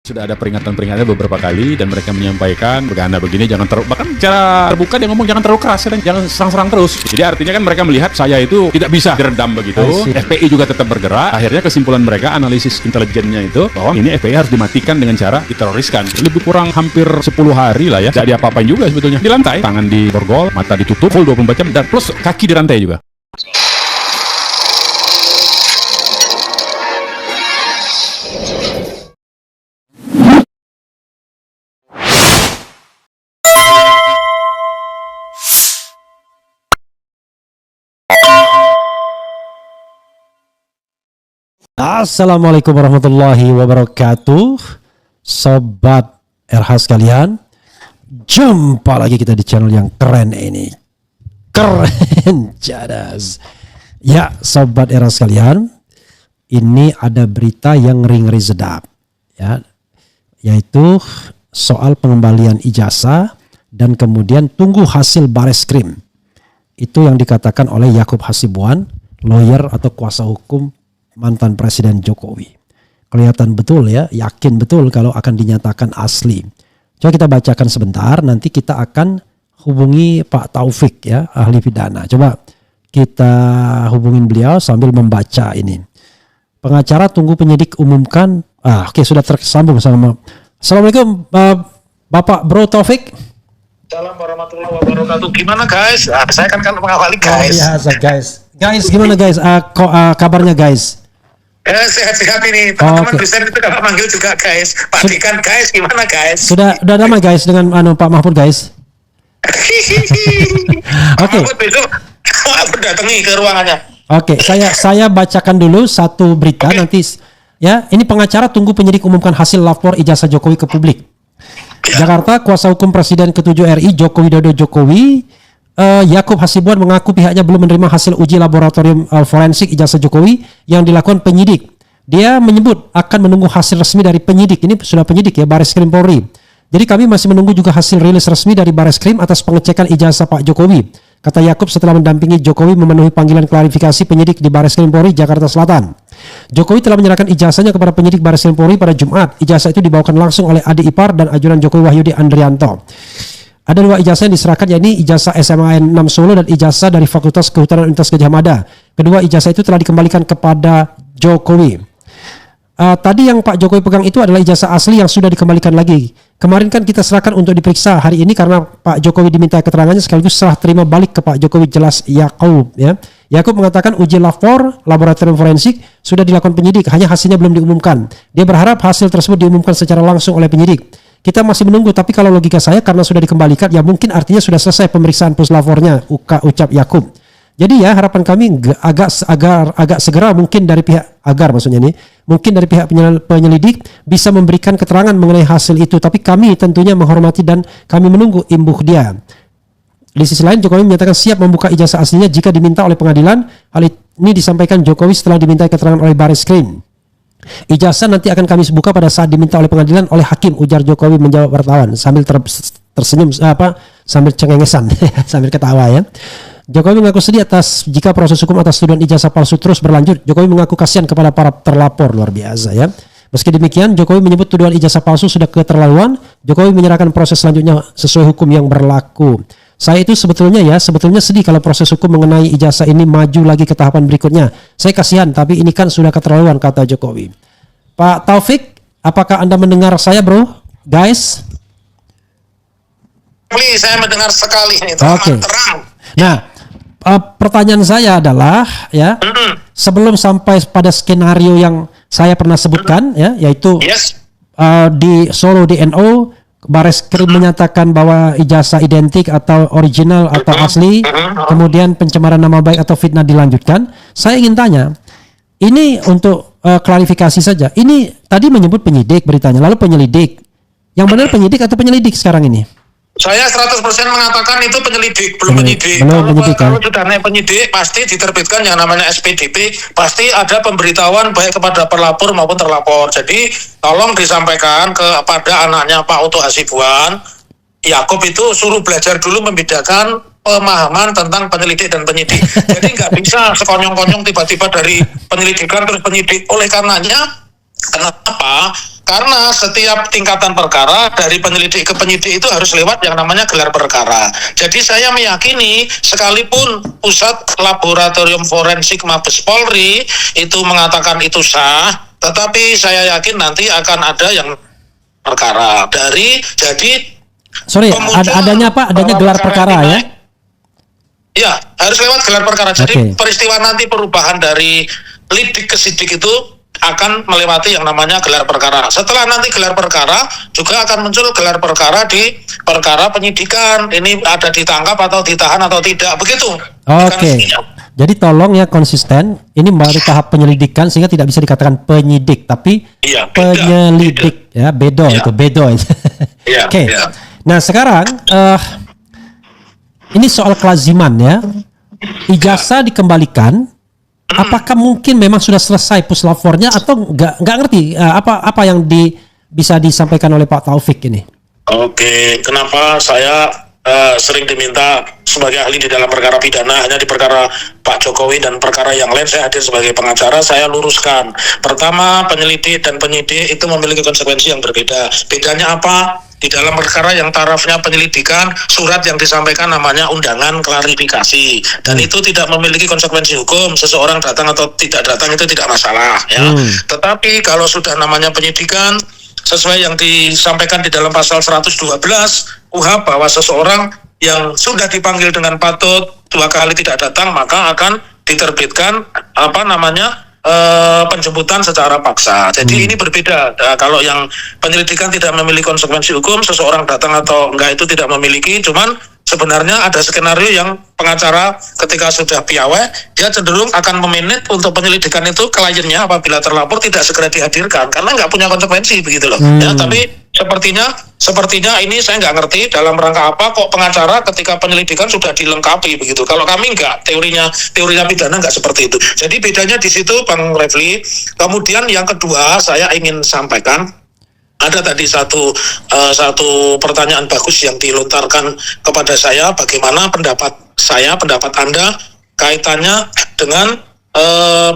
Sudah ada peringatan-peringatnya beberapa kali dan mereka menyampaikan begana begini jangan terlalu, bahkan cara terbuka dia ngomong jangan terlalu keras dan jangan serang-serang terus. Jadi artinya kan mereka melihat saya itu tidak bisa diredam begitu. FPI juga tetap bergerak. Akhirnya kesimpulan mereka analisis intelijennya itu bahwa ini FPI harus dimatikan dengan cara diteroriskan. Lebih kurang hampir 10 hari lah ya. Tidak diapa-apain juga sebetulnya. Di lantai, tangan di borgol, mata ditutup full 24 jam dan plus kaki di rantai juga. Assalamualaikum warahmatullahi wabarakatuh. Sobat RH sekalian, jumpa lagi kita di channel yang keren ini. Keren jadas. Ya Sobat RH sekalian, ini ada berita yang ngeri-ngeri sedap ya, yaitu soal pengembalian ijazah dan kemudian tunggu hasil Bareskrim. Itu yang dikatakan oleh Yakub Hasibuan, lawyer atau kuasa hukum mantan Presiden Jokowi. Kelihatan betul ya, yakin betul kalau akan dinyatakan asli. Coba kita bacakan sebentar, nanti kita akan hubungi Pak Taufik ya, ahli pidana. Coba kita hubungin beliau sambil membaca ini. Pengacara tunggu penyidik umumkan. Oke, sudah tersambung sama. Assalamualaikum Bapak Bro Taufik. Assalamualaikum warahmatullahi wabarakatuh. Gimana guys? Saya kan mengawali guys. Biasa guys. Guys gimana guys? Kabarnya guys? Sehat-sehat ini. Teman-teman Kristen itu kalau manggil juga guys. Pak Dikan guys, gimana guys? Sudah damai guys dengan Pak Mahfud guys. Oke. Mahfud besok aku datangi ke ruangannya. Oke, saya bacakan dulu satu berita nanti ya. Ini pengacara tunggu penyidik umumkan hasil lapor ijazah Jokowi ke publik. Jakarta, kuasa hukum Presiden ke-7 RI Joko Widodo Jokowi, Yakub Hasibuan mengaku pihaknya belum menerima hasil uji laboratorium forensik ijazah Jokowi yang dilakukan penyidik. Dia menyebut akan menunggu hasil resmi dari penyidik. Ini sudah penyidik ya, Bareskrim Polri. Jadi kami masih menunggu juga hasil rilis resmi dari Bareskrim atas pengecekan ijazah Pak Jokowi. Kata Yakub setelah mendampingi Jokowi memenuhi panggilan klarifikasi penyidik di Bareskrim Polri Jakarta Selatan. Jokowi telah menyerahkan ijazahnya kepada penyidik Bareskrim Polri pada Jumat. Ijazah itu dibawakan langsung oleh adik ipar dan ajudan Jokowi Wahyudi Andrianto. Ada dua ijazah yang diserahkan, yakni ijazah SMAN 6 Solo dan ijazah dari Fakultas Kehutanan Universitas Gadjah Mada. Kedua ijazah itu telah dikembalikan kepada Jokowi. Tadi yang Pak Jokowi pegang itu adalah ijazah asli yang sudah dikembalikan lagi. Kemarin kan kita serahkan untuk diperiksa hari ini karena Pak Jokowi diminta keterangannya sekaligus serah terima balik ke Pak Jokowi, jelas Yakub ya. Yakub mengatakan uji laboratorium forensik sudah dilakukan penyidik, hanya hasilnya belum diumumkan. Dia berharap hasil tersebut diumumkan secara langsung oleh penyidik. Kita masih menunggu, tapi kalau logika saya karena sudah dikembalikan ya mungkin artinya sudah selesai pemeriksaan puslafornya, ucap Yakub. Jadi ya harapan kami agak segera mungkin dari pihak mungkin dari pihak penyelidik bisa memberikan keterangan mengenai hasil itu, tapi kami tentunya menghormati dan kami menunggu imbuh dia. Di sisi lain Jokowi menyatakan siap membuka ijazah aslinya jika diminta oleh pengadilan. Hal ini disampaikan Jokowi setelah diminta keterangan oleh Bareskrim. Ijazah nanti akan kami buka pada saat diminta oleh pengadilan oleh hakim, ujar Jokowi menjawab wartawan sambil tersenyum sambil cengengesan sambil ketawa ya. Jokowi mengaku sedih jika proses hukum atas tuduhan ijazah palsu terus berlanjut. Jokowi mengaku kasihan kepada para terlapor, luar biasa ya. Meski demikian, Jokowi menyebut tuduhan ijazah palsu sudah keterlaluan. Jokowi menyerahkan proses selanjutnya sesuai hukum yang berlaku. Saya itu sebetulnya sedih kalau proses hukum mengenai ijazah ini maju lagi ke tahapan berikutnya. Saya kasihan, tapi ini kan sudah keterlaluan, kata Jokowi. Pak Taufik, apakah Anda mendengar saya, bro? Guys? Saya mendengar sekali ini, terang. Nah, pertanyaan saya adalah ya, sebelum sampai pada skenario yang saya pernah sebutkan ya, yaitu di Solo DNO Bareskrim menyatakan bahwa ijazah identik atau original atau asli, kemudian pencemaran nama baik atau fitnah dilanjutkan. Saya ingin tanya, ini untuk klarifikasi saja. Ini tadi menyebut penyidik beritanya, lalu penyelidik. Yang benar penyidik atau penyelidik sekarang ini? Saya 100% mengatakan itu penyelidik, belum penyidik. Kalau sudah naik penyidik, pasti diterbitkan yang namanya SPDP, pasti ada pemberitahuan baik kepada pelapor maupun terlapor. Jadi tolong disampaikan kepada anaknya Pak Oto Hasibuan, Yakub itu suruh belajar dulu membedakan pemahaman tentang penyelidik dan penyidik. Jadi nggak bisa sekonyong-konyong tiba-tiba dari penyelidikan terus penyidik. Oleh karenanya, kenapa Karena setiap tingkatan perkara dari penyelidik ke penyidik itu harus lewat yang namanya gelar perkara. Jadi saya meyakini sekalipun Pusat Laboratorium Forensik Mabes Polri itu mengatakan itu sah, tetapi saya yakin nanti akan ada yang perkara dari adanya apa? Adanya gelar perkara ya? Ya, harus lewat gelar perkara. Jadi Oke. peristiwa nanti perubahan dari lidik ke sidik itu akan melewati yang namanya gelar perkara. Setelah nanti gelar perkara, juga akan muncul gelar perkara di perkara penyidikan. Ini ada ditangkap atau ditahan atau tidak, begitu. Oke. Jadi tolong ya konsisten. Ini baru tahap penyelidikan sehingga tidak bisa dikatakan penyidik, tapi Iya, beda. penyelidik ya, bedo Iya. itu bedo. Iya, Oke. iya. Nah sekarang ini soal kelaziman ya. Ijazah dikembalikan. Apakah mungkin memang sudah selesai puslavornya atau nggak ngerti apa yang bisa disampaikan oleh Pak Taufik ini? Oke, kenapa saya sering diminta sebagai ahli di dalam perkara pidana, hanya di perkara Pak Jokowi dan perkara yang lain saya hadir sebagai pengacara. Saya luruskan. Pertama, penyelidik dan penyidik itu memiliki konsekuensi yang berbeda. Bedanya apa? Di dalam perkara yang tarafnya penyelidikan, surat yang disampaikan namanya undangan klarifikasi, dan itu tidak memiliki konsekuensi hukum. Seseorang datang atau tidak datang itu tidak masalah ya. Tetapi kalau sudah namanya penyidikan, sesuai yang disampaikan di dalam pasal 112 KUHP bahwa seseorang yang sudah dipanggil dengan patut 2 kali tidak datang, maka akan diterbitkan penjemputan secara paksa. Jadi ini berbeda. Kalau yang penyelidikan tidak memiliki konsekuensi hukum, seseorang datang atau enggak itu tidak memiliki. Cuman sebenarnya ada skenario yang pengacara ketika sudah piawai, dia cenderung akan meminit untuk penyelidikan itu kliennya apabila terlapor tidak segera dihadirkan karena nggak punya konsekuensi, begitu loh. Ya, tapi sepertinya ini saya nggak ngerti dalam rangka apa kok pengacara ketika penyelidikan sudah dilengkapi begitu. Kalau kami nggak, teorinya pidana nggak seperti itu. Jadi bedanya di situ, Bang Refli. Kemudian yang kedua saya ingin sampaikan, ada tadi satu pertanyaan bagus yang dilontarkan kepada saya, bagaimana pendapat Anda kaitannya dengan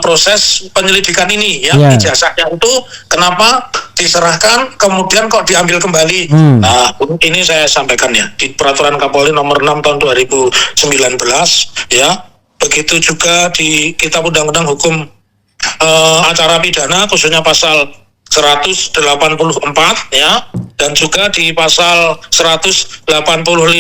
proses penyelidikan ini ya. Ijazahnya itu kenapa diserahkan kemudian kok diambil kembali. Nah, ini saya sampaikan ya di peraturan Kapolri nomor 6 tahun 2019 ya. Begitu juga di Kitab Undang-Undang Hukum Acara Pidana khususnya pasal 184 ya, dan juga di pasal 185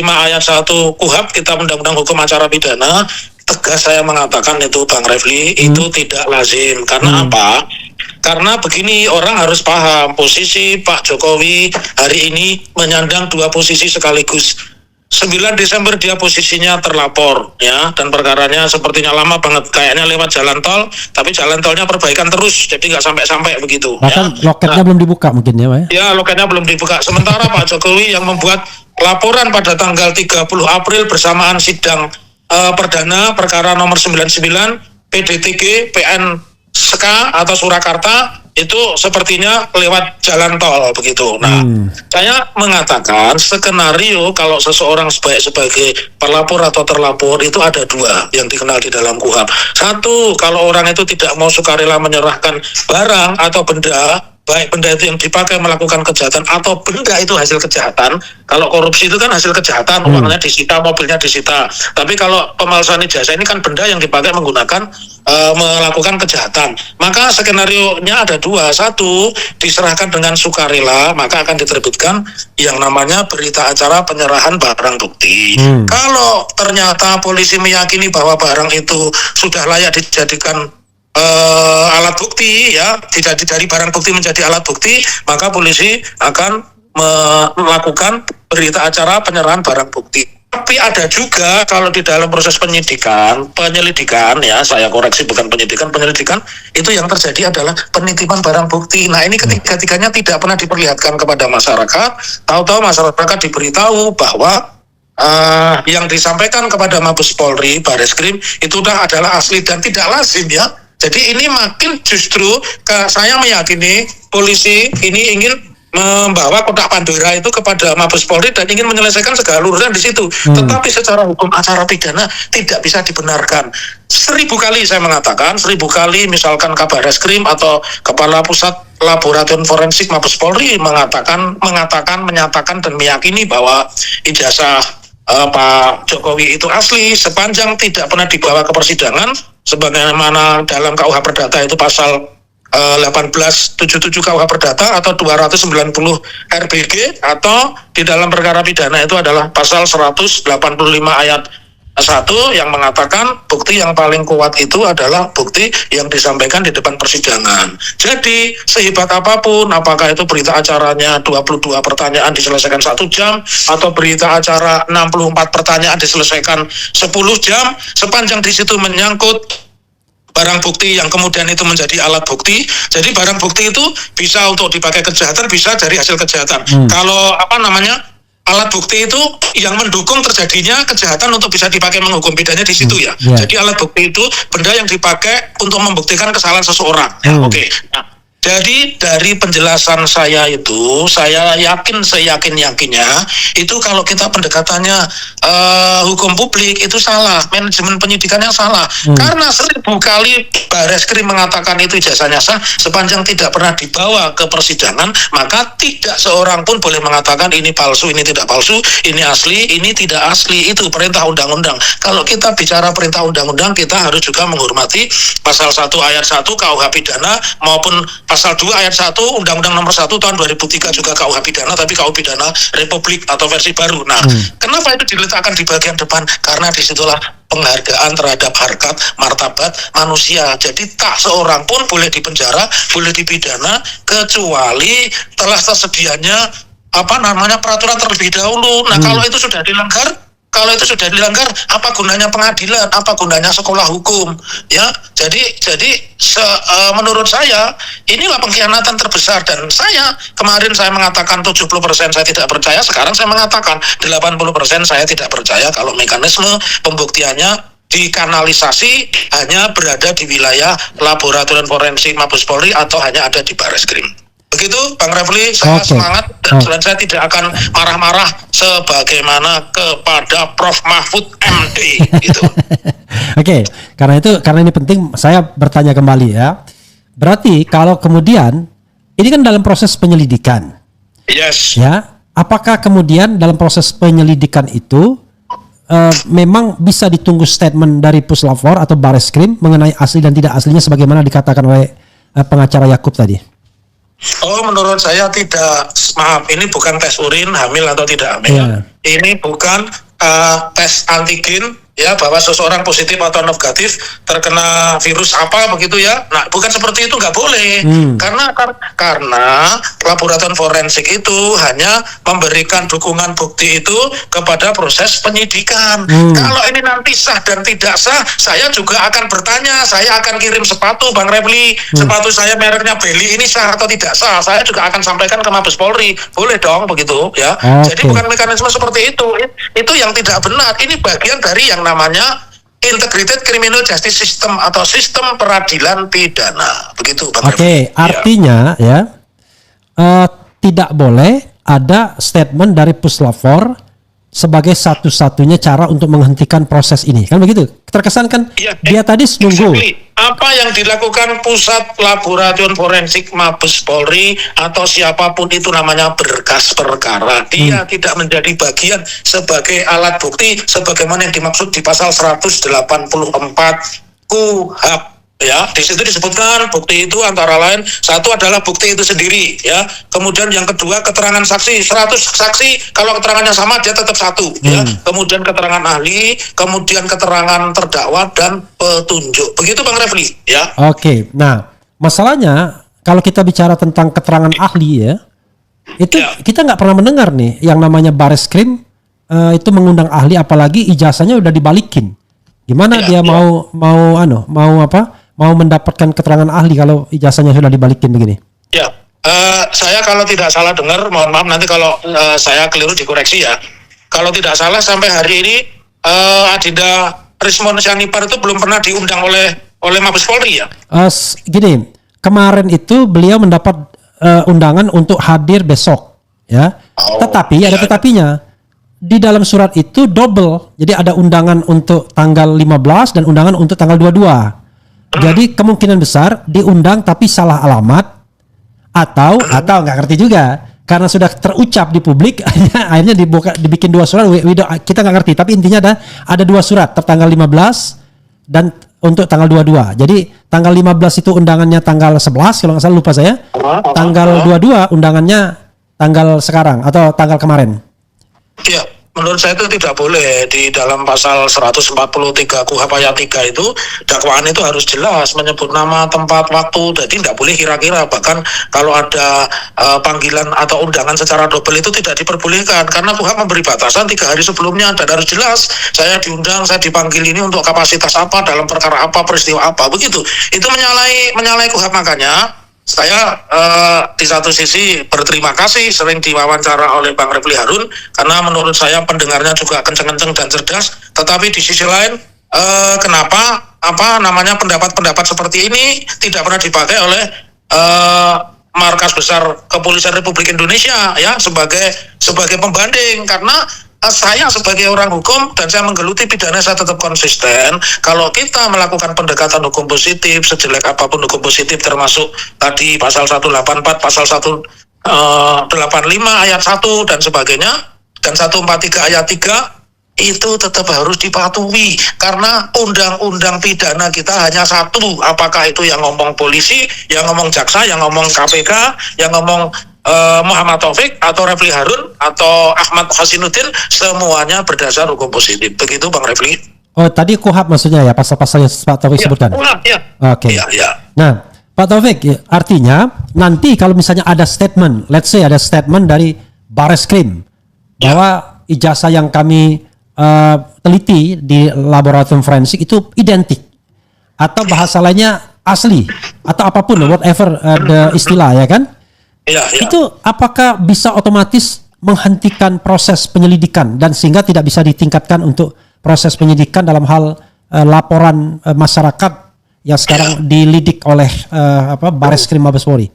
ayat 1 KUHP Kitab Undang-Undang Hukum Acara Pidana, tegas saya mengatakan itu, Bang Refli, itu tidak lazim. Karena apa? Karena begini, orang harus paham posisi Pak Jokowi hari ini menyandang dua posisi sekaligus. 9 Desember dia posisinya terlapor ya, dan perkaranya sepertinya lama banget, kayaknya lewat jalan tol, tapi jalan tolnya perbaikan terus, jadi nggak sampai begitu. Bahkan loketnya belum dibuka mungkin ya, Pak? Ya, loketnya belum dibuka. Sementara Pak Jokowi yang membuat laporan pada tanggal 30 April bersamaan sidang perdana perkara nomor 99 PDTG PN SK atau Surakarta, itu sepertinya lewat jalan tol begitu. Nah, saya mengatakan skenario kalau seseorang sebagai pelapor atau terlapor itu ada dua yang dikenal di dalam KUHP. Satu, kalau orang itu tidak mau sukarela menyerahkan barang atau benda, baik benda itu yang dipakai melakukan kejahatan atau benda itu hasil kejahatan. Kalau korupsi itu kan hasil kejahatan, uangnya disita, mobilnya disita. Tapi kalau pemalsuan ijazah ini kan benda yang dipakai menggunakan melakukan kejahatan. Maka skenario-nya ada dua. Satu, diserahkan dengan sukarela, maka akan diterbitkan yang namanya berita acara penyerahan barang bukti. Kalau ternyata polisi meyakini bahwa barang itu sudah layak dijadikan alat bukti ya, dari barang bukti menjadi alat bukti, maka polisi akan melakukan berita acara penyerahan barang bukti. Tapi ada juga kalau di dalam proses penyelidikan ya, saya koreksi bukan penyelidikan itu yang terjadi adalah penitipan barang bukti. Nah, ini ketiga-tiganya tidak pernah diperlihatkan kepada masyarakat. Tahu-tahu masyarakat diberitahu bahwa yang disampaikan kepada Mabes Polri, Bareskrim itu adalah asli dan tidak lazim ya. Jadi ini makin justru saya meyakini polisi ini ingin membawa kotak Pandora itu kepada Mabes Polri dan ingin menyelesaikan segala urusan di situ. Tetapi secara hukum acara pidana tidak bisa dibenarkan. 1000 kali saya mengatakan, 1000 kali misalkan Kabar Reskrim atau Kepala Pusat Laboratorium Forensik Mabes Polri menyatakan dan meyakini bahwa ijazah Pak Jokowi itu asli sepanjang tidak pernah dibawa ke persidangan sebagaimana dalam KUH Perdata itu pasal 1877 KUH Perdata atau 290 RBG atau di dalam perkara pidana itu adalah pasal 185 ayat 1 yang mengatakan bukti yang paling kuat itu adalah bukti yang disampaikan di depan persidangan. Jadi sehebat apapun, apakah itu berita acaranya 22 pertanyaan diselesaikan 1 jam atau berita acara 64 pertanyaan diselesaikan 10 jam, sepanjang di situ menyangkut barang bukti yang kemudian itu menjadi alat bukti. Jadi barang bukti itu bisa untuk dipakai kejahatan, bisa dari hasil kejahatan. Kalau alat bukti itu yang mendukung terjadinya kejahatan untuk bisa dipakai menghukum pidana di situ ya. Jadi alat bukti itu benda yang dipakai untuk membuktikan kesalahan seseorang. Oke. Nah, jadi dari penjelasan saya itu, saya yakin seyakin-yakinnya itu kalau kita pendekatannya hukum publik itu salah, manajemen penyidikannya salah. Karena 1000 kali Bareskrim mengatakan itu ijazahnya sah, sepanjang tidak pernah dibawa ke persidangan, maka tidak seorang pun boleh mengatakan ini palsu, ini tidak palsu, ini asli, ini tidak asli. Itu perintah undang-undang. Kalau kita bicara perintah undang-undang, kita harus juga menghormati pasal 1 ayat 1 KUH pidana maupun pasal 2 ayat 1 Undang-Undang nomor 1 tahun 2003 juga KUH pidana, tapi KUH pidana Republik atau versi baru. Nah, kenapa itu diletakkan di bagian depan? Karena disitulah penghargaan terhadap harkat martabat manusia. Jadi tak seorang pun boleh dipenjara, boleh dipidana kecuali telah tersedianya peraturan terlebih dahulu. Nah, kalau itu sudah dilanggar, apa gunanya pengadilan? Apa gunanya sekolah hukum? Ya, jadi menurut saya inilah pengkhianatan terbesar. Dan kemarin saya mengatakan 70% saya tidak percaya, sekarang saya mengatakan 80% saya tidak percaya kalau mekanisme pembuktiannya dikanalisasi hanya berada di wilayah Laboratorium Forensik Mabes Polri atau hanya ada di Bareskrim. Begitu Bang Refli, saya semangat dan saya tidak akan marah-marah sebagaimana kepada Prof. Mahfud MD gitu. Oke, karena ini penting saya bertanya kembali ya. Berarti kalau kemudian ini kan dalam proses penyelidikan. Yes. Ya, apakah kemudian dalam proses penyelidikan itu memang bisa ditunggu statement dari Puslapfor atau Bareskrim mengenai asli dan tidak aslinya sebagaimana dikatakan oleh pengacara Yakub tadi? Oh, menurut saya tidak. Maaf, ini bukan tes urin hamil atau tidak hamil. Ini bukan tes antigen ya bahwa seseorang positif atau negatif terkena virus apa begitu ya. Nah, bukan seperti itu, nggak boleh. Karena laboratorium forensik itu hanya memberikan dukungan bukti itu kepada proses penyidikan. Kalau ini nanti sah dan tidak sah, saya juga akan bertanya, saya akan kirim sepatu Bang Refli, sepatu saya mereknya Beli ini sah atau tidak sah. Saya juga akan sampaikan ke Mabes Polri. Boleh dong begitu ya. Jadi bukan mekanisme seperti itu. Itu yang tidak benar. Ini bagian dari yang namanya Integrated Criminal Justice System atau sistem peradilan pidana. Begitu Bang. Artinya tidak boleh ada statement dari Puslapfor sebagai satu-satunya cara untuk menghentikan proses ini. Kan begitu? Terkesan kan dia tadi menunggu. Apa yang dilakukan Pusat Laboratorium Forensik Mabes Polri atau siapapun itu namanya berkas perkara. Dia tidak menjadi bagian sebagai alat bukti sebagaimana yang dimaksud di pasal 184 KUHP. Ya, di situ disebutkan bukti itu antara lain satu adalah bukti itu sendiri ya. Kemudian yang kedua keterangan saksi, 100 saksi kalau keterangannya sama dia tetap satu ya. Kemudian keterangan ahli, kemudian keterangan terdakwa dan petunjuk. Begitu Bang Refli ya. Oke. Nah, masalahnya kalau kita bicara tentang keterangan ahli ya, itu kita nggak pernah mendengar nih yang namanya Bareskrim itu mengundang ahli, apalagi ijazahnya udah dibalikin. Gimana dia mau mendapatkan keterangan ahli kalau ijazahnya sudah dibalikin begini? Ya, saya kalau tidak salah dengar, mohon maaf nanti kalau saya keliru dikoreksi ya. Kalau tidak salah sampai hari ini Adinda Rismon Syanipar itu belum pernah diundang oleh Mabes Polri ya. Gini, kemarin itu beliau mendapat undangan untuk hadir besok ya. Tetapi ada tetapinya. Di dalam surat itu double. Jadi ada undangan untuk tanggal 15 dan undangan untuk tanggal 22. Jadi kemungkinan besar diundang tapi salah alamat Atau nggak ngerti juga karena sudah terucap di publik akhirnya dibikin 2 surat. Kita nggak ngerti, tapi intinya ada 2 surat tertanggal 15 dan untuk tanggal 22. Jadi tanggal 15 itu undangannya tanggal 11 kalau nggak salah, lupa saya. Tanggal 22 undangannya tanggal sekarang atau tanggal kemarin. Iya, menurut saya itu tidak boleh. Di dalam pasal 143 KUHP ayat 3 itu dakwaan itu harus jelas menyebut nama, tempat, waktu. Jadi tidak boleh kira-kira. Bahkan kalau ada panggilan atau undangan secara double itu tidak diperbolehkan karena KUHP memberi batasan 3 hari sebelumnya dan harus jelas saya diundang, saya dipanggil ini untuk kapasitas apa, dalam perkara apa, peristiwa apa, begitu. Itu menyalahi KUHP. Makanya saya di satu sisi berterima kasih sering diwawancara oleh Bang Refli Harun karena menurut saya pendengarnya juga kenceng-kenceng dan cerdas. Tetapi di sisi lain kenapa pendapat-pendapat seperti ini tidak pernah dipakai oleh markas besar Kepolisian Republik Indonesia ya sebagai pembanding? Karena saya sebagai orang hukum dan saya menggeluti pidana, saya tetap konsisten. Kalau kita melakukan pendekatan hukum positif, sejelek apapun hukum positif termasuk tadi pasal 184, pasal 185 ayat 1 dan sebagainya, dan 143 ayat 3 itu tetap harus dipatuhi karena undang-undang pidana kita hanya satu. Apakah itu yang ngomong polisi, yang ngomong jaksa, yang ngomong KPK, yang ngomong Muhammad Taufik atau Refli Harun atau Ahmad Hasinuddin, semuanya berdasar hukum positif. Begitu Bang Refli. Oh, tadi KUHP maksudnya ya, pasal-pasal yang Pak Taufik sebutkan. Ya. Oke. Ya. Nah, Pak Taufik, artinya nanti kalau misalnya ada statement, let's say ada statement dari Bareskrim bahwa ijazah yang kami teliti di laboratorium forensik itu identik atau bahasa lainnya asli atau apapun, whatever the istilah ya kan? Ya. Itu apakah bisa otomatis menghentikan proses penyelidikan dan sehingga tidak bisa ditingkatkan untuk proses penyidikan dalam hal laporan masyarakat yang sekarang dilidik oleh Bareskrim Mabes Polri?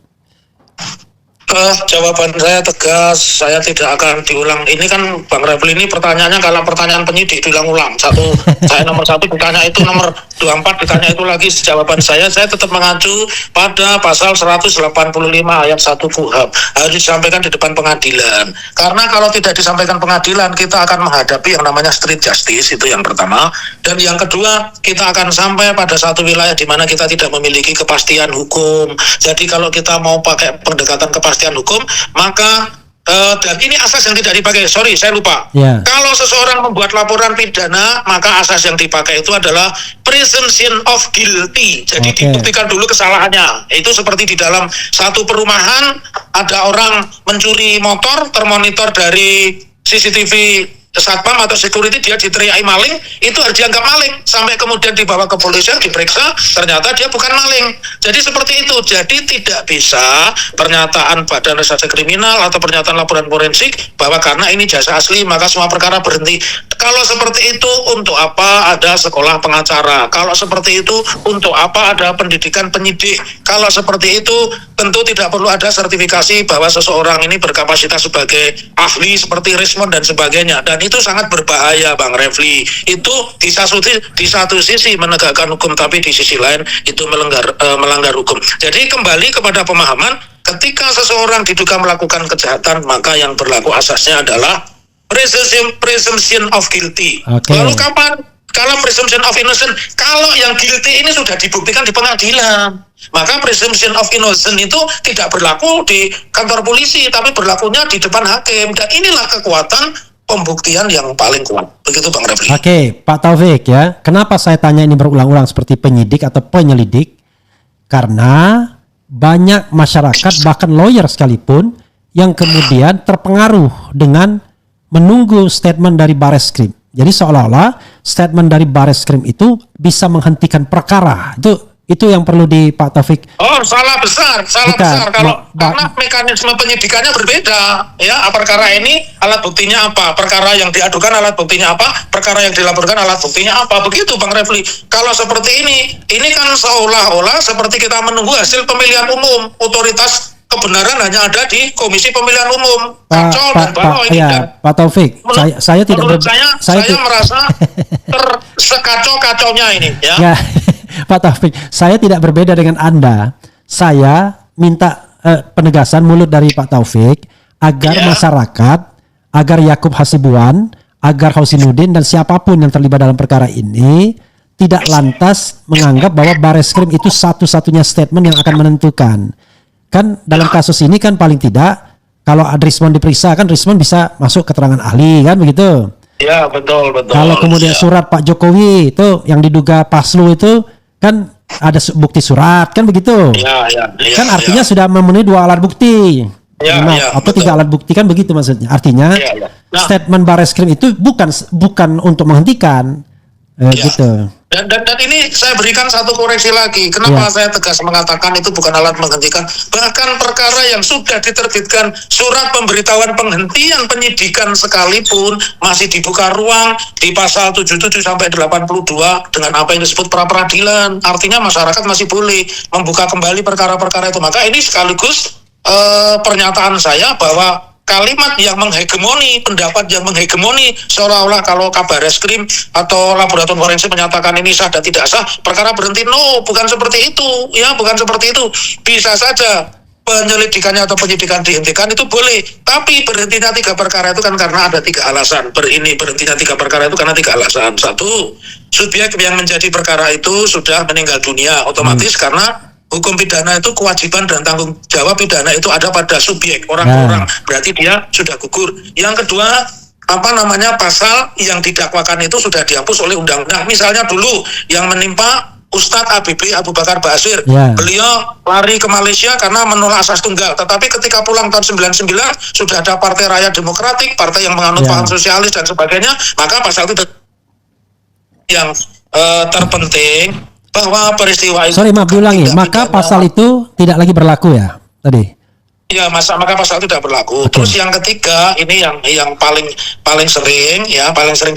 Jawaban saya tegas, saya tidak akan diulang. Ini kan Bang Refli ini pertanyaannya kalau pertanyaan penyidik diulang-ulang. Saya nomor 1 ditanya itu, nomor 24 ditanya itu lagi. Jawaban saya tetap mengacu pada pasal 185 ayat 1 KUHP. Harus disampaikan di depan pengadilan. Karena kalau tidak disampaikan pengadilan, kita akan menghadapi yang namanya street justice, itu yang pertama. Dan yang kedua, kita akan sampai pada satu wilayah di mana kita tidak memiliki kepastian hukum. Jadi kalau kita mau pakai pendekatan kepastian hukum, maka dan ini asas yang tidak dipakai. Sorry, saya lupa. Kalau seseorang membuat laporan pidana, maka asas yang dipakai itu adalah presumption of guilty. Jadi dibuktikan dulu kesalahannya. Itu seperti di dalam satu perumahan ada orang mencuri motor, termonitor dari CCTV satpam atau security, dia diteriaki maling, itu harus dianggap maling sampai kemudian dibawa ke polisian, diperiksa, ternyata dia bukan maling. Jadi seperti itu. Jadi tidak bisa pernyataan Badan Reserse Kriminal atau pernyataan laporan forensik bahwa karena ini jasa asli maka semua perkara berhenti. Kalau seperti itu, untuk apa ada sekolah pengacara? Kalau seperti itu, untuk apa ada pendidikan penyidik? Kalau seperti itu, tentu tidak perlu ada sertifikasi bahwa seseorang ini berkapasitas sebagai ahli seperti Rismond dan sebagainya. Dan itu sangat berbahaya Bang Refli. Itu di satu sisi menegakkan hukum, tapi di sisi lain itu melanggar hukum. Jadi kembali kepada pemahaman, ketika seseorang diduga melakukan kejahatan, maka yang berlaku asasnya adalah presumption of guilty. Lalu kapan? Kalau presumption of innocent, kalau yang guilty ini sudah dibuktikan di pengadilan, maka presumption of innocent itu tidak berlaku di kantor polisi, tapi berlakunya di depan hakim. Dan inilah kekuatan pembuktian yang paling kuat. Begitu Bang Refli. Oke, Pak Taufik ya. Kenapa saya tanya ini berulang-ulang seperti penyidik atau penyelidik? Karena banyak masyarakat, bahkan lawyer sekalipun, yang kemudian terpengaruh dengan menunggu statement dari Bareskrim. Jadi seolah-olah statement dari Bareskrim itu bisa menghentikan perkara. Itu yang perlu di Pak Taufik. Oh, salah besar. Karena mekanisme penyidikannya berbeda. Ya, perkara ini alat buktinya apa? Perkara yang diadukan alat buktinya apa? Perkara yang dilaporkan alat buktinya apa? Begitu Bang Refli. Kalau seperti ini kan seolah-olah seperti kita menunggu hasil pemilihan umum. Otoritas kebenaran hanya ada di Komisi Pemilihan Umum. Kacau dan balau ini. Pak Taufik, saya tidak saya merasa sekacau-kacaunya ini ya. Pak Taufik, saya tidak berbeda dengan Anda. Saya minta penegasan mulut dari Pak Taufik agar masyarakat, agar Yakub Hasibuan, agar Husainuddin dan siapapun yang terlibat dalam perkara ini tidak lantas menganggap bahwa Bareskrim itu satu-satunya statement yang akan menentukan. Kan dalam kasus ini kan paling tidak kalau Rismon diperiksa kan Rismon bisa masuk keterangan ahli kan begitu. Ya, betul. Kalau kemudian surat Pak Jokowi itu yang diduga Paslu itu kan ada bukti surat kan begitu. Kan artinya sudah memenuhi 2 alat bukti. Atau 3 alat bukti kan begitu maksudnya. Artinya statement Bareskrim itu bukan untuk menghentikan gitu. Dan ini saya berikan satu koreksi lagi. Kenapa saya tegas mengatakan itu bukan alat menghentikan? Bahkan perkara yang sudah diterbitkan surat pemberitahuan penghentian penyidikan sekalipun masih dibuka ruang di pasal 77 sampai 82 dengan apa yang disebut pra peradilan. Artinya masyarakat masih boleh membuka kembali perkara-perkara itu. Maka ini sekaligus pernyataan saya bahwa kalimat yang menghegemoni, pendapat yang menghegemoni seolah-olah kalau Kabareskrim atau laboratorium forensik menyatakan ini sah dan tidak sah, perkara berhenti. No, bukan seperti itu. Ya, bukan seperti itu. Bisa saja penyelidikannya atau penyidikan dihentikan itu boleh, tapi berhentinya 3 perkara itu kan karena ada 3 alasan. Berhentinya 3 perkara itu karena 3 alasan. 1, subjek yang menjadi perkara itu sudah meninggal dunia otomatis karena hukum pidana itu kewajiban dan tanggung jawab pidana itu ada pada subjek orang-orang, berarti dia sudah gugur. Yang kedua, pasal yang didakwakan itu sudah dihapus oleh undang-undang. Misalnya dulu yang menimpa Ustadz ABB Abu Bakar Basir, beliau lari ke Malaysia karena menolak asas tunggal. Tetapi ketika pulang tahun 99 sudah ada Partai Rakyat Demokratik, partai yang menganut paham sosialis dan sebagainya, maka pasal itu yang terpenting bahwa peristiwa itu. Sorry, maaf diulangi. Maka pasal itu tidak lagi berlaku ya tadi. Ya, maka pasal itu tidak berlaku. Terus yang ketiga, ini yang paling sering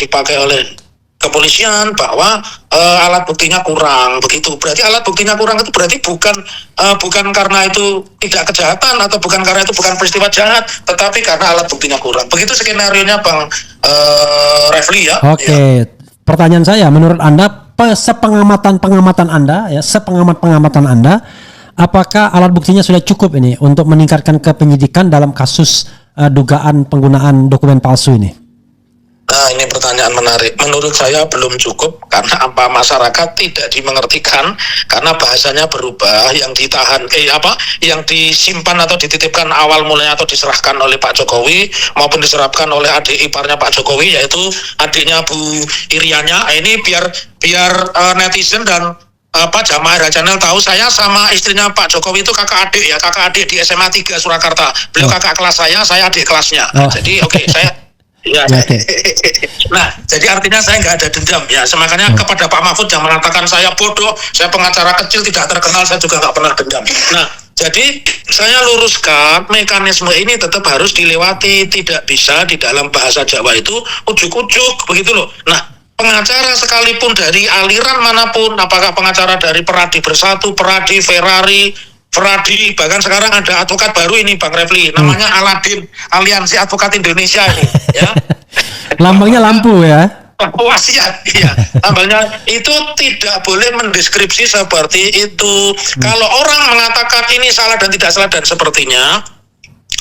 dipakai oleh kepolisian bahwa alat buktinya kurang begitu. Berarti alat buktinya kurang itu berarti bukan karena itu tidak kejahatan atau bukan karena itu bukan peristiwa jahat, tetapi karena alat buktinya kurang. Begitu skenarionya Bang Refli ya. Oke. Pertanyaan saya, menurut Anda sepengamatan Anda, apakah alat buktinya sudah cukup ini untuk meningkatkan kepenyidikan dalam kasus dugaan penggunaan dokumen palsu ini? Nah, ini pertanyaan menarik. Menurut saya belum cukup karena masyarakat tidak dimengertikan karena bahasanya berubah. Yang ditahan yang disimpan atau dititipkan awal mulanya atau diserahkan oleh Pak Jokowi maupun diserahkan oleh adik iparnya Pak Jokowi, yaitu adiknya Bu Irianya. Ini biar netizen dan jamaah channel tahu, saya sama istrinya Pak Jokowi itu kakak adik di SMA 3 Surakarta. Beliau kakak kelas saya adik kelasnya. Jadi saya Nah, jadi artinya saya nggak ada dendam ya. Makanya kepada Pak Mahfud yang mengatakan saya bodoh, saya pengacara kecil tidak terkenal, saya juga nggak pernah dendam. Nah, jadi saya luruskan mekanisme ini tetap harus dilewati, tidak bisa di dalam bahasa Jawa itu ujuk-ujuk begitu loh. Nah, pengacara sekalipun dari aliran manapun, apakah pengacara dari Peradi Bersatu, Peradi, Fradi, bahkan sekarang ada advokat baru ini Bang Refli, namanya Aladin, Aliansi Advokat Indonesia ini, ya. Lambangnya lampu ya. Wasiat, iya. Lambangnya itu tidak boleh mendeskripsi seperti itu. Kalau orang mengatakan ini salah dan tidak salah dan sepertinya,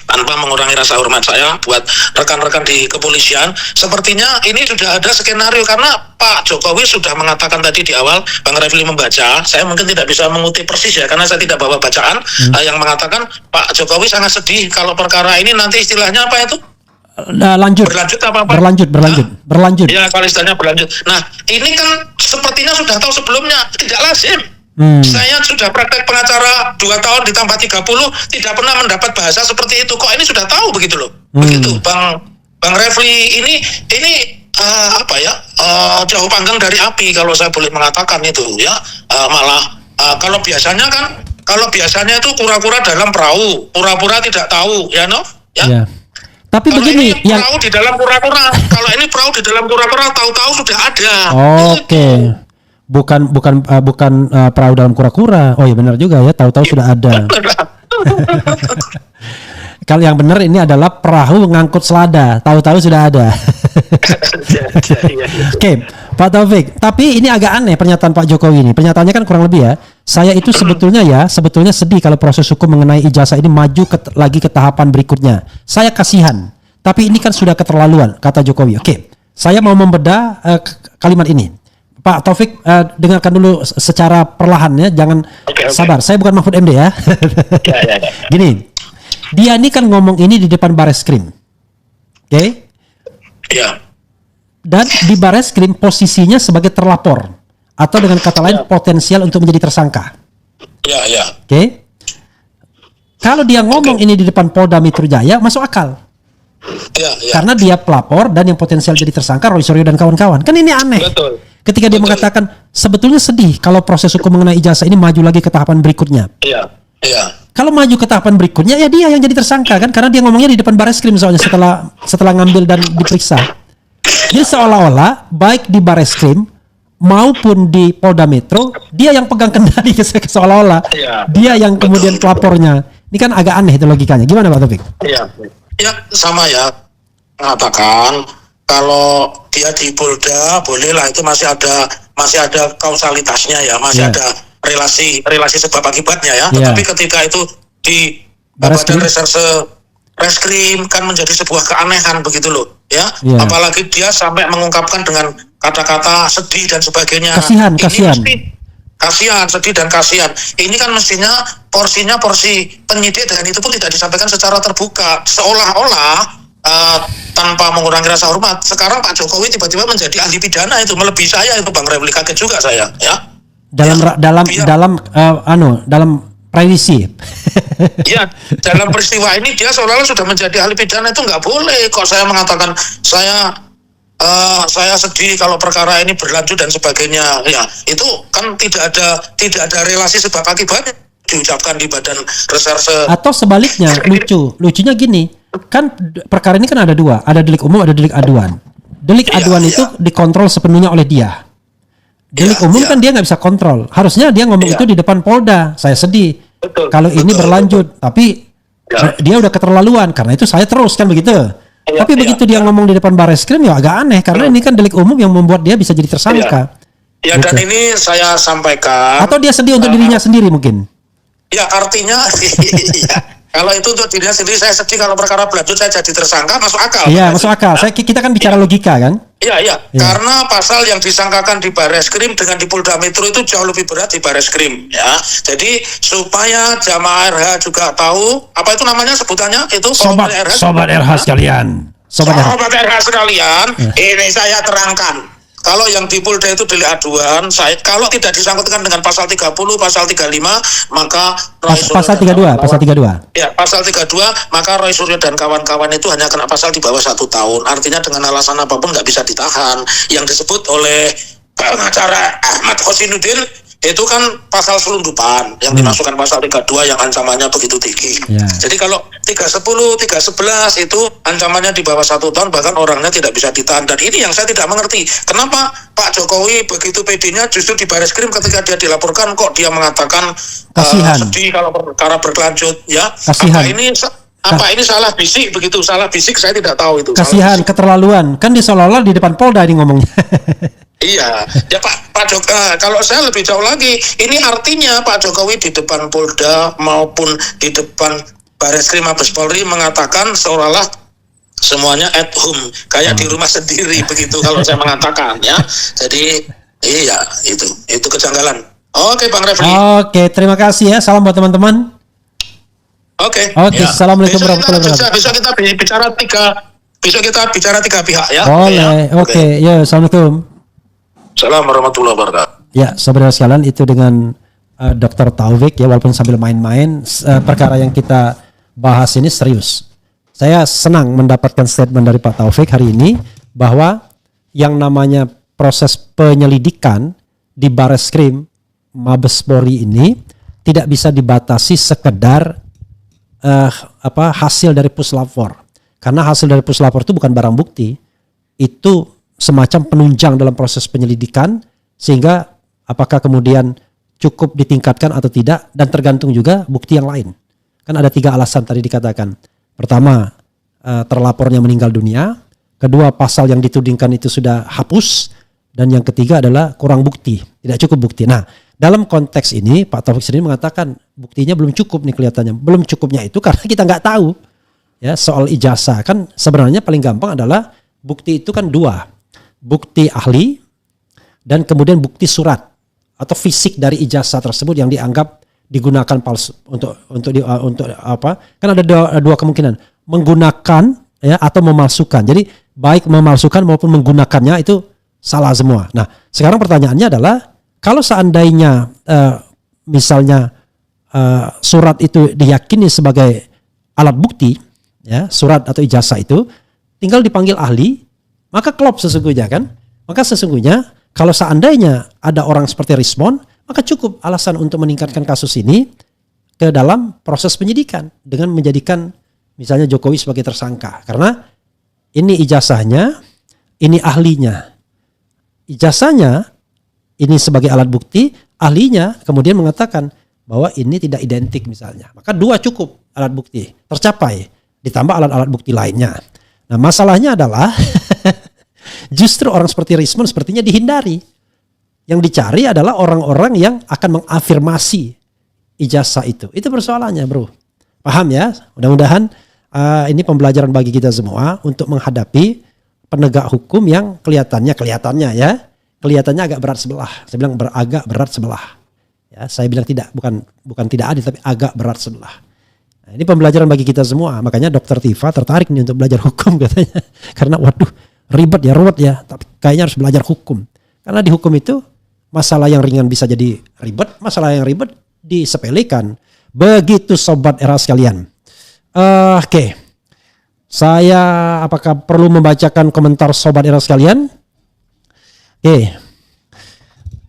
tanpa mengurangi rasa hormat saya buat rekan-rekan di kepolisian, sepertinya ini sudah ada skenario karena Pak Jokowi sudah mengatakan tadi di awal, Bang Refli membaca, saya mungkin tidak bisa mengutip persis ya karena saya tidak bawa bacaan, yang mengatakan Pak Jokowi sangat sedih kalau perkara ini nanti istilahnya apa itu? Berlanjut. Ya, kalau istilahnya berlanjut. Nah, ini kan sepertinya sudah tahu sebelumnya, tidak lazim. Saya sudah praktek pengacara 2 tahun ditambah 30, tidak pernah mendapat bahasa seperti itu. Kok ini sudah tahu begitu loh. Begitu Bang Refli ini jauh panggang dari api kalau saya boleh mengatakan itu ya. Malah kalau biasanya itu kura-kura dalam perahu, pura-pura tidak tahu ya ya. Yeah. Tapi kalau begini, ini perahu di dalam kura-kura. Kalau ini perahu di dalam kura-kura, tahu-tahu sudah ada. Oke. Bukan perahu dalam kura-kura. Oh iya benar juga ya, tahu-tahu sudah ada. Kalau yang benar ini adalah perahu ngangkut selada, tahu-tahu sudah ada. Oke, Pak Taufik, tapi ini agak aneh pernyataan Pak Jokowi ini. Pernyataannya kan kurang lebih ya. Saya itu sebetulnya sedih kalau proses hukum mengenai ijazah ini maju lagi ke tahapan berikutnya. Saya kasihan. Tapi ini kan sudah keterlaluan, kata Jokowi. Oke, saya mau membedah kalimat ini. Pak Taufik, dengarkan dulu secara perlahan ya, jangan sabar. Saya bukan Mahfud MD ya. Ya. Gini, dia ini kan ngomong ini di depan Bareskrim. Oke? Ya. Dan di Bareskrim posisinya sebagai terlapor atau dengan kata lain potensial untuk menjadi tersangka. Ya. Oke? Kalau dia ngomong ini di depan Polda Metro Jaya masuk akal. Ya. Karena dia pelapor dan yang potensial jadi tersangka Roy Suryo dan kawan-kawan. Kan ini aneh. Betul. Ketika dia mengatakan sebetulnya sedih kalau proses hukum mengenai ijazah ini maju lagi ke tahapan berikutnya. Iya. Kalau maju ke tahapan berikutnya ya dia yang jadi tersangka kan, karena dia ngomongnya di depan Bareskrim soalnya setelah ngambil dan diperiksa. Jadi seolah-olah baik di Bareskrim maupun di Polda Metro dia yang pegang kendali seolah-olah dia yang kemudian pelapornya. Ini kan agak aneh itu logikanya. Gimana Pak Taufik? Iya. Ya sama ya, mengatakan kalau dia di Polda bolehlah, itu masih ada kausalitasnya ya, masih ada relasi sebab akibatnya ya. Tetapi ketika itu di Badan Reserse Reskrim kan menjadi sebuah keanehan begitu loh ya. Apalagi dia sampai mengungkapkan dengan kata-kata sedih dan sebagainya. Kasihan, sedih dan kasihan. Ini kan mestinya porsi penyidik dan itu pun tidak disampaikan secara terbuka, seolah-olah tanpa mengurangi rasa hormat. Sekarang Pak Jokowi tiba-tiba menjadi ahli pidana, itu melebihi saya itu Bang Refli, kaget juga saya ya. Dalam privasi. Ya, dalam peristiwa ini dia seolah-olah sudah menjadi ahli pidana, itu nggak boleh. Kok saya mengatakan saya sedih kalau perkara ini berlanjut dan sebagainya. Ya, itu kan tidak ada relasi sebab akibatnya diucapkan di Badan Reserse. Atau sebaliknya, lucunya gini, kan perkara ini kan ada dua, ada delik umum, ada delik aduan. Delik aduan itu dikontrol sepenuhnya oleh dia. Delik umum kan dia nggak bisa kontrol. Harusnya dia ngomong itu di depan Polda. Saya sedih kalau ini berlanjut, tapi dia udah keterlaluan. Karena itu saya terus kan begitu. Tapi begitu dia ngomong di depan Bareskrim ya agak aneh, karena ini kan delik umum yang membuat dia bisa jadi tersangka. Ya, dan ini saya sampaikan. Atau dia sedih untuk dirinya sendiri mungkin. Ya artinya kalau itu untuk dirinya sendiri, saya sedih kalau perkara berlanjut saya jadi tersangka, masuk akal. Iya, masuk akal. Kita kan bicara logika kan. Iya. Karena pasal yang disangkakan di Bareskrim dengan di Polda Metro itu jauh lebih berat di Bareskrim ya. Jadi supaya jamaah RH juga tahu apa itu namanya sebutannya itu Sobat RH sekalian. Sobat RH sekalian, ini saya terangkan. Kalau yang di Polda itu delik aduan, kalau tidak disangkutkan dengan pasal 30, pasal 35, maka pasal 32. Ya, pasal 32, maka Roy Suryo dan kawan-kawan itu hanya kena pasal di bawah 1 tahun. Artinya dengan alasan apapun nggak bisa ditahan. Yang disebut oleh pengacara Ahmad Hosinuddin itu kan pasal selundupan yang dimasukkan pasal 32 yang ancamannya begitu tinggi. Jadi kalau 310, 311 itu ancamannya di bawah 1 tahun, bahkan orangnya tidak bisa ditahan. Dan ini yang saya tidak mengerti, kenapa Pak Jokowi begitu pedenya justru di Bareskrim ketika dia dilaporkan kok dia mengatakan sedih kalau perkara berlanjut ya. Kasihan. Apa ini salah bisik begitu? Salah bisik saya tidak tahu itu. Kasihan, keterlaluan. Kan dia seolah-olah di depan Polda ini ngomongnya. Iya, ya Pak Jokowi. Kalau saya lebih jauh lagi, ini artinya Pak Jokowi di depan Polda maupun di depan Bareskrim Mabes Polri mengatakan seolah-olah semuanya at home, kayak di rumah sendiri begitu kalau saya mengatakan ya. Jadi iya itu kejanggalan. Oke Bang Refli. Oke, terima kasih ya. Salam buat teman-teman. Oke. Assalamualaikum warahmatullahi wabarakatuh. Besok kita bicara tiga pihak ya. Boleh. Oke. Ya, assalamualaikum. Assalamualaikum warahmatullahi wabarakatuh. Ya, saudara sekalian, itu dengan Dr. Taufik ya, walaupun sambil main-main, perkara yang kita bahas ini serius. Saya senang mendapatkan statement dari Pak Taufik hari ini bahwa yang namanya proses penyelidikan di Bareskrim Mabes Polri ini tidak bisa dibatasi sekedar hasil dari puslapor. Karena hasil dari puslapor itu bukan barang bukti, itu semacam penunjang dalam proses penyelidikan, sehingga apakah kemudian cukup ditingkatkan atau tidak, dan tergantung juga bukti yang lain. Kan ada 3 alasan tadi dikatakan. Pertama, terlapornya meninggal dunia. Kedua, pasal yang ditudingkan itu sudah hapus. Dan yang ketiga adalah kurang bukti, tidak cukup bukti. Nah, dalam konteks ini Pak Taufik sendiri mengatakan buktinya belum cukup nih kelihatannya. Belum cukupnya itu karena kita nggak tahu ya soal ijazah. Kan sebenarnya paling gampang adalah bukti itu kan dua. Bukti ahli dan kemudian bukti surat atau fisik dari ijazah tersebut yang dianggap digunakan palsu untuk apa? Kan ada dua kemungkinan, menggunakan ya atau memalsukan. Jadi baik memalsukan maupun menggunakannya itu salah semua. Nah, sekarang pertanyaannya adalah kalau seandainya misalnya surat itu diyakini sebagai alat bukti, ya surat atau ijazah itu tinggal dipanggil ahli, maka klop sesungguhnya kan? Maka sesungguhnya kalau seandainya ada orang seperti Rismond, maka cukup alasan untuk meningkatkan kasus ini ke dalam proses penyidikan dengan menjadikan misalnya Jokowi sebagai tersangka. Karena ini ijazahnya, ini ahlinya. Ijazahnya ini sebagai alat bukti, ahlinya kemudian mengatakan bahwa ini tidak identik misalnya. Maka dua cukup alat bukti tercapai, ditambah alat-alat bukti lainnya. Nah masalahnya adalah justru orang seperti Rismond sepertinya dihindari. Yang dicari adalah orang-orang yang akan mengafirmasi ijazah itu. Itu persoalannya bro. Paham ya? Mudah-mudahan ini pembelajaran bagi kita semua untuk menghadapi penegak hukum yang kelihatannya ya. Kelihatannya agak berat sebelah. Saya bilang agak berat sebelah. Ya, saya bilang tidak, bukan tidak adil tapi agak berat sebelah. Nah, ini pembelajaran bagi kita semua. Makanya Dr. Tifa tertarik nih untuk belajar hukum katanya. Karena waduh ribet ya. Tapi kayaknya harus belajar hukum. Karena di hukum itu masalah yang ringan bisa jadi ribet, masalah yang ribet disepelekan. Begitu sobat era sekalian. Oke. Saya apakah perlu membacakan komentar sobat era sekalian? Oke.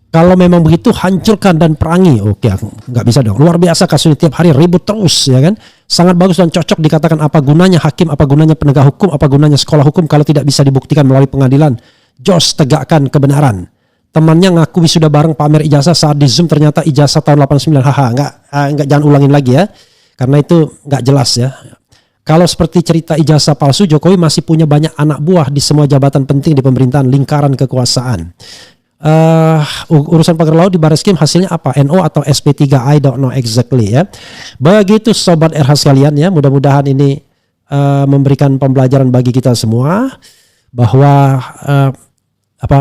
Kalau memang begitu hancurkan dan perangi. Oke, nggak bisa dong. Luar biasa kasus tiap hari ribut terus ya kan. Sangat bagus dan cocok dikatakan apa gunanya hakim, apa gunanya penegak hukum, apa gunanya sekolah hukum kalau tidak bisa dibuktikan melalui pengadilan. Jos tegakkan kebenaran. Temannya ngaku sudah bareng pamer ijazah saat di Zoom ternyata ijazah tahun 89. Enggak jangan ulangin lagi ya. Karena itu enggak jelas ya. Kalau seperti cerita ijazah palsu, Jokowi masih punya banyak anak buah di semua jabatan penting di pemerintahan lingkaran kekuasaan. Urusan pagar laut di Barreskrim hasilnya apa? NO atau SP3? I don't know exactly ya. Begitu sobat RH sekalian ya. Mudah-mudahan ini memberikan pembelajaran bagi kita semua bahwa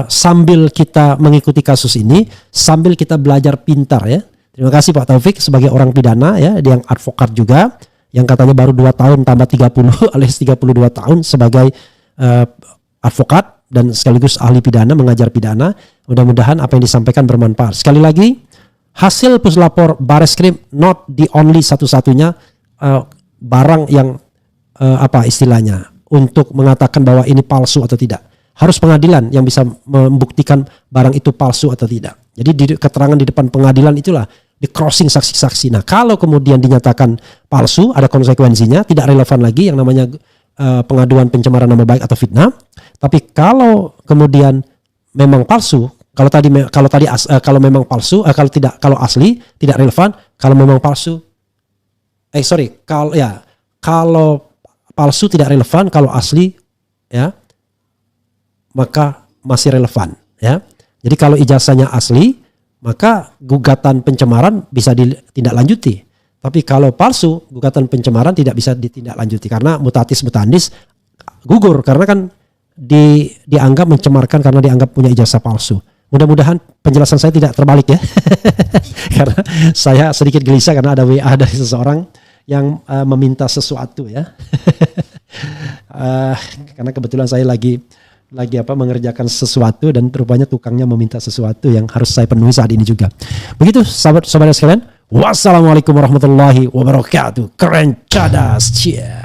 sambil kita mengikuti kasus ini, sambil kita belajar pintar ya. Terima kasih Pak Taufik sebagai orang pidana ya, dia yang advokat juga, yang katanya baru 2 tahun tambah 30 alias 32 tahun sebagai advokat dan sekaligus ahli pidana, mengajar pidana. Mudah-mudahan apa yang disampaikan bermanfaat. Sekali lagi, hasil puslapor Barreskrim not the only satu-satunya barang yang istilahnya untuk mengatakan bahwa ini palsu atau tidak. Harus pengadilan yang bisa membuktikan barang itu palsu atau tidak. Jadi di keterangan di depan pengadilan itulah di crossing saksi-saksi. Nah kalau kemudian dinyatakan palsu ada konsekuensinya, tidak relevan lagi yang namanya pengaduan pencemaran nama baik atau fitnah. Tapi kalau kemudian memang palsu, kalau memang palsu, kalau asli tidak relevan, kalau memang palsu, kalau palsu tidak relevan, kalau asli ya maka masih relevan ya. Jadi kalau ijazahnya asli, maka gugatan pencemaran bisa ditindaklanjuti. Tapi kalau palsu, gugatan pencemaran tidak bisa ditindaklanjuti karena mutatis mutandis gugur karena kan dianggap mencemarkan karena dianggap punya ijazah palsu. Mudah-mudahan penjelasan saya tidak terbalik ya. Karena saya sedikit gelisah karena ada WA dari seseorang yang meminta sesuatu ya. Karena kebetulan saya lagi mengerjakan sesuatu dan rupanya tukangnya meminta sesuatu yang harus saya penuhi saat ini juga. Begitu sahabat sekalian. Wassalamualaikum warahmatullahi wabarakatuh. Keren cadas. Cia.